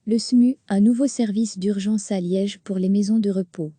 Le SMU, un nouveau service d'urgence à Liège pour les maisons de repos.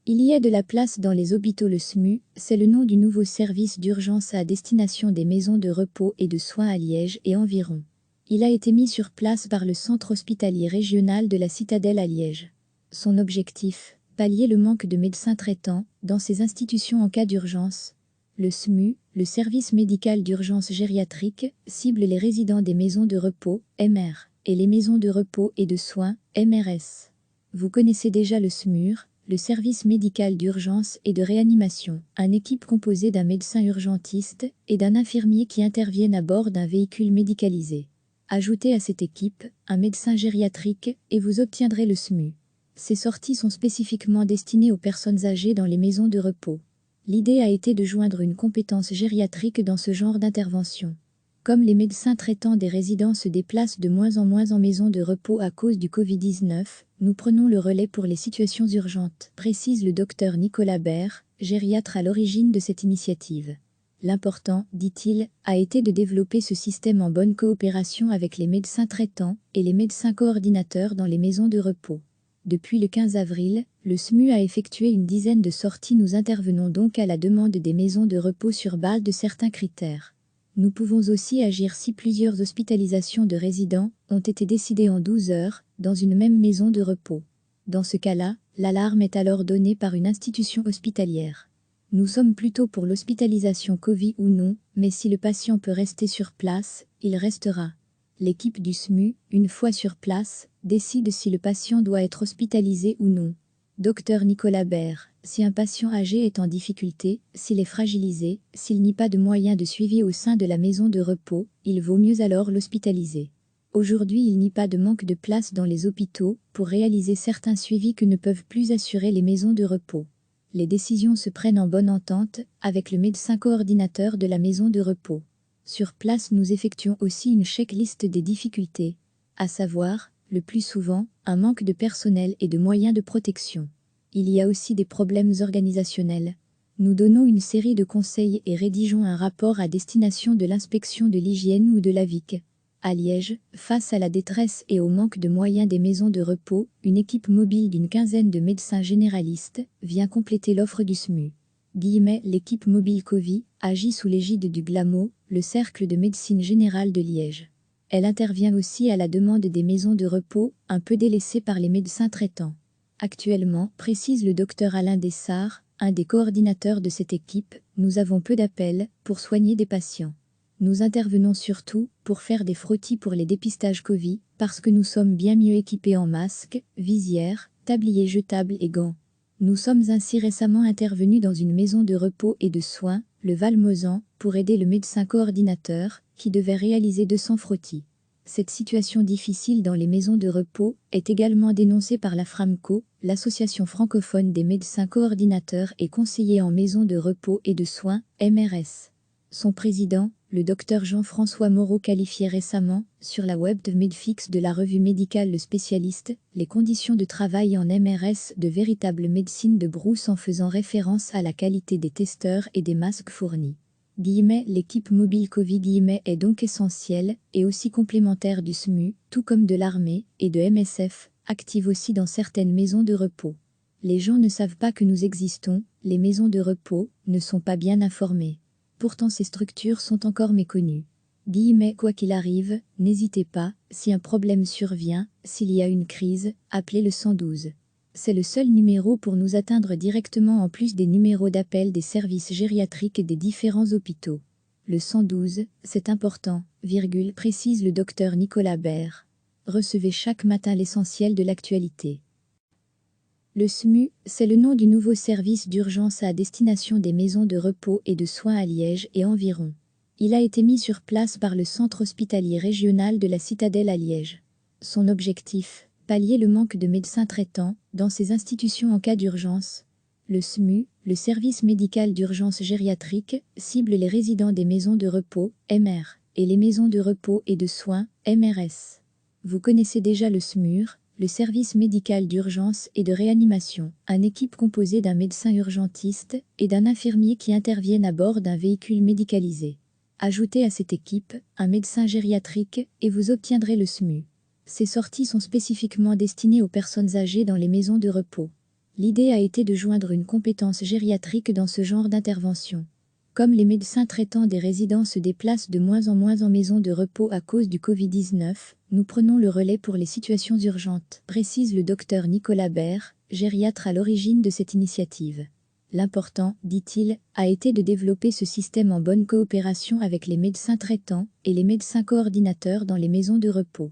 Il y a de la place dans les hôpitaux. Le SMU, c'est le nom du nouveau service d'urgence à destination des maisons de repos et de soins à Liège et environ. Il a été mis sur place par le centre hospitalier régional de la Citadelle à Liège. Son objectif, pallier le manque de médecins traitants dans ces institutions en cas d'urgence. Le SMU, le service médical d'urgence gériatrique, cible les résidents des maisons de repos, MR, et les maisons de repos et de soins, MRS. Vous connaissez déjà le SMUR, le service médical d'urgence et de réanimation, une équipe composée d'un médecin urgentiste et d'un infirmier qui interviennent à bord d'un véhicule médicalisé. Ajoutez à cette équipe un médecin gériatrique et vous obtiendrez le SMU. Ces sorties sont spécifiquement destinées aux personnes âgées dans les maisons de repos. L'idée a été de joindre une compétence gériatrique dans ce genre d'intervention. Comme les médecins traitants des résidents se déplacent de moins en moins en maison de repos à cause du Covid-19, nous prenons le relais pour les situations urgentes, précise le docteur Nicolas Baer, gériatre à l'origine de cette initiative. L'important, dit-il, a été de développer ce système en bonne coopération avec les médecins traitants et les médecins coordinateurs dans les maisons de repos. Depuis le 15 avril, le SMU a effectué une dizaine de sorties. Nous intervenons donc à la demande des maisons de repos sur base de certains critères. Nous pouvons aussi agir si plusieurs hospitalisations de résidents ont été décidées en 12 heures dans une même maison de repos. Dans ce cas-là, l'alarme est alors donnée par une institution hospitalière. Nous sommes plutôt pour l'hospitalisation Covid ou non, mais si le patient peut rester sur place, il restera. L'équipe du SMU, une fois sur place, décide si le patient doit être hospitalisé ou non. Docteur Nicolas Baer, si un patient âgé est en difficulté, s'il est fragilisé, s'il n'y a pas de moyens de suivi au sein de la maison de repos, il vaut mieux alors l'hospitaliser. Aujourd'hui, il n'y a pas de manque de place dans les hôpitaux pour réaliser certains suivis que ne peuvent plus assurer les maisons de repos. Les décisions se prennent en bonne entente avec le médecin coordinateur de la maison de repos. Sur place, nous effectuons aussi une checklist des difficultés, à savoir, le plus souvent, un manque de personnel et de moyens de protection. Il y a aussi des problèmes organisationnels. Nous donnons une série de conseils et rédigeons un rapport à destination de l'inspection de l'hygiène ou de la VIC. À Liège, face à la détresse et au manque de moyens des maisons de repos, une équipe mobile d'une quinzaine de médecins généralistes vient compléter l'offre du SMU. L'équipe mobile Covid agit sous l'égide du GLAMO, le cercle de médecine générale de Liège. Elle intervient aussi à la demande des maisons de repos, un peu délaissées par les médecins traitants. Actuellement, précise le docteur Alain Dessart, un des coordinateurs de cette équipe, nous avons peu d'appels pour soigner des patients. Nous intervenons surtout pour faire des frottis pour les dépistages Covid, parce que nous sommes bien mieux équipés en masques, visières, tabliers jetables et gants. Nous sommes ainsi récemment intervenus dans une maison de repos et de soins, le Valmozan, pour aider le médecin coordinateur, qui devait réaliser 200 frottis. Cette situation difficile dans les maisons de repos est également dénoncée par la FRAMCO, l'association francophone des médecins coordinateurs et conseillers en maison de repos et de soins, MRS. Son président, le docteur Jean-François Moreau, qualifiait récemment, sur la web de Medfix de la revue médicale Le Spécialiste, les conditions de travail en MRS de véritable médecine de brousse en faisant référence à la qualité des testeurs et des masques fournis. L'équipe mobile Covid est donc essentielle et aussi complémentaire du SMU, tout comme de l'armée et de MSF, active aussi dans certaines maisons de repos. Les gens ne savent pas que nous existons, les maisons de repos ne sont pas bien informées. Pourtant ces structures sont encore méconnues. Quoi qu'il arrive, n'hésitez pas, si un problème survient, s'il y a une crise, appelez le 112. C'est le seul numéro pour nous atteindre directement en plus des numéros d'appel des services gériatriques des différents hôpitaux. Le 112, c'est important, précise le docteur Nicolas Baer. Recevez chaque matin l'essentiel de l'actualité. Le SMU, c'est le nom du nouveau service d'urgence à destination des maisons de repos et de soins à Liège et environ. Il a été mis sur place par le centre hospitalier régional de la Citadelle à Liège. Son objectif, pallier le manque de médecins traitants dans ces institutions en cas d'urgence. Le SMU, le service médical d'urgence gériatrique, cible les résidents des maisons de repos, MR, et les maisons de repos et de soins, MRS. Vous connaissez déjà le SMUR, le service médical d'urgence et de réanimation, une équipe composée d'un médecin urgentiste et d'un infirmier qui interviennent à bord d'un véhicule médicalisé. Ajoutez à cette équipe un médecin gériatrique et vous obtiendrez le SMU. Ces sorties sont spécifiquement destinées aux personnes âgées dans les maisons de repos. L'idée a été de joindre une compétence gériatrique dans ce genre d'intervention. Comme les médecins traitants des résidents se déplacent de moins en maison de repos à cause du Covid-19, nous prenons le relais pour les situations urgentes, précise le docteur Nicolas Baer, gériatre à l'origine de cette initiative. L'important, dit-il, a été de développer ce système en bonne coopération avec les médecins traitants et les médecins coordinateurs dans les maisons de repos.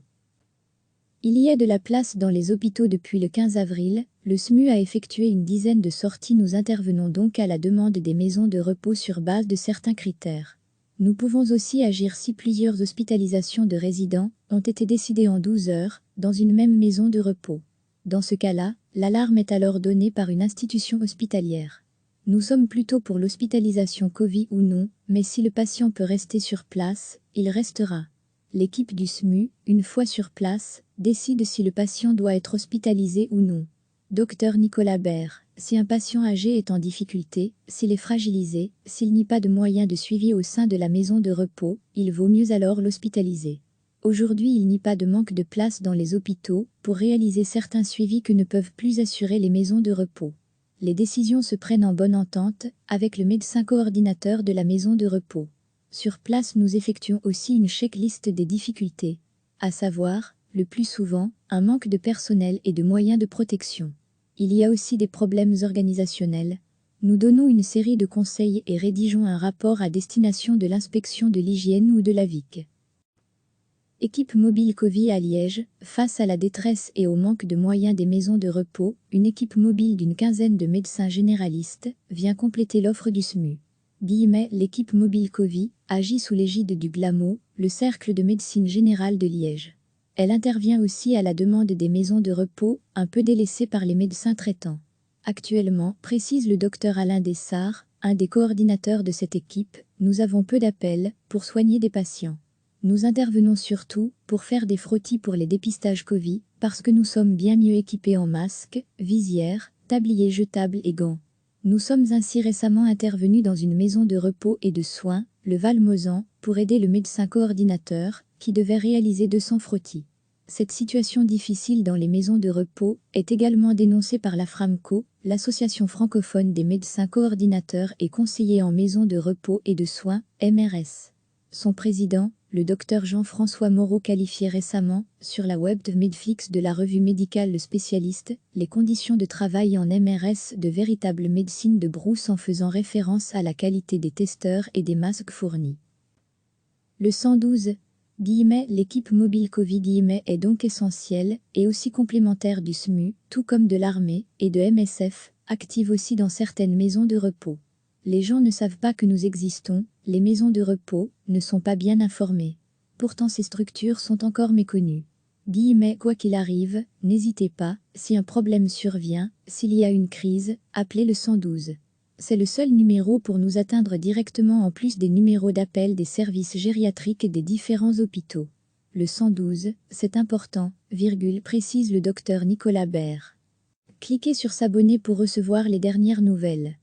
Il y a de la place dans les hôpitaux depuis le 15 avril, le SMU a effectué une dizaine de sorties. Nous intervenons donc à la demande des maisons de repos sur base de certains critères. Nous pouvons aussi agir si plusieurs hospitalisations de résidents ont été décidées en 12 heures, dans une même maison de repos. Dans ce cas-là, l'alarme est alors donnée par une institution hospitalière. Nous sommes plutôt pour l'hospitalisation Covid ou non, mais si le patient peut rester sur place, il restera. L'équipe du SMU, une fois sur place, décide si le patient doit être hospitalisé ou non. Docteur Nicolas Baer, si un patient âgé est en difficulté, s'il est fragilisé, s'il n'y a pas de moyens de suivi au sein de la maison de repos, il vaut mieux alors l'hospitaliser. Aujourd'hui, il n'y a pas de manque de place dans les hôpitaux pour réaliser certains suivis que ne peuvent plus assurer les maisons de repos. Les décisions se prennent en bonne entente avec le médecin coordinateur de la maison de repos. Sur place, nous effectuons aussi une checklist des difficultés, à savoir, le plus souvent, un manque de personnel et de moyens de protection. Il y a aussi des problèmes organisationnels. Nous donnons une série de conseils et rédigeons un rapport à destination de l'inspection de l'hygiène ou de la VIC. Équipe mobile Covid à Liège, face à la détresse et au manque de moyens des maisons de repos, une équipe mobile d'une quinzaine de médecins généralistes vient compléter l'offre du SMU. L'équipe mobile Covid agit sous l'égide du GLAMO, le Cercle de médecine générale de Liège. Elle intervient aussi à la demande des maisons de repos, un peu délaissées par les médecins traitants. Actuellement, précise le docteur Alain Dessart, un des coordinateurs de cette équipe, nous avons peu d'appels pour soigner des patients. Nous intervenons surtout pour faire des frottis pour les dépistages Covid, parce que nous sommes bien mieux équipés en masques, visières, tabliers jetables et gants. Nous sommes ainsi récemment intervenus dans une maison de repos et de soins, le Val-Mozan, pour aider le médecin coordinateur, qui devait réaliser 200 frottis. Cette situation difficile dans les maisons de repos est également dénoncée par la FRAMCO, l'association francophone des médecins coordinateurs et conseillers en maison de repos et de soins, MRS. Son président, le docteur Jean-François Moreau, qualifiait récemment, sur la web de Medfix de la revue médicale Le Spécialiste, les conditions de travail en MRS de véritable médecine de brousse en faisant référence à la qualité des testeurs et des masques fournis. Le 112, l'équipe mobile Covid, est donc essentielle et aussi complémentaire du SMU, tout comme de l'armée et de MSF, active aussi dans certaines maisons de repos. Les gens ne savent pas que nous existons, les maisons de repos ne sont pas bien informées. Pourtant ces structures sont encore méconnues. Quoi qu'il arrive, n'hésitez pas, si un problème survient, s'il y a une crise, appelez le 112. C'est le seul numéro pour nous atteindre directement en plus des numéros d'appel des services gériatriques des différents hôpitaux. Le 112, c'est important, précise le docteur Nicolas Baer. Cliquez sur s'abonner pour recevoir les dernières nouvelles.